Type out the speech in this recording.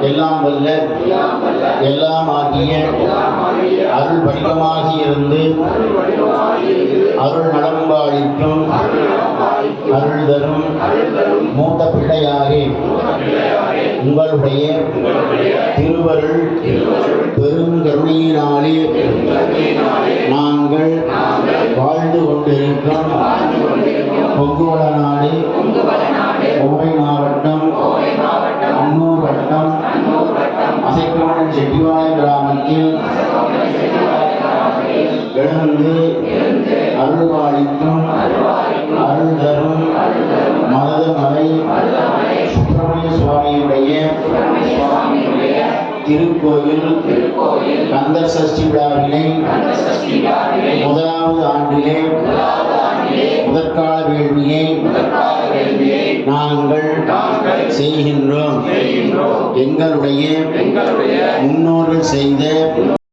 எல்லாம் வல்ல எல்லாமாகிய அருள் வடிவமாக இருந்து அருள் நலம்பாளிக்கும் அருள் தரும் மூத்த பிள்ளையாரே உங்களுடைய திருவருள் பெருங்கருணையினாலே நாங்கள் வாழ்ந்து கொண்டிருக்கும் பொங்குவள நாடு கோவை மாவட்டம் அன்னூர் வட்டம் அசைக்கமணன் செட்டிவாளையம் கிராமத்தில் எழுந்து அருள்வாளிக்கும் அருள் தரும் மருதமலை சுப்பிரமணிய சுவாமியுடைய திருக்கோயில் கந்தர் சஷ்டி விழாவினை முதலாவது ஆண்டிலே முதற்கால வேள்வியை நாங்கள் செய்கின்றோம். எங்களுடைய முன்னோர்கள் செய்த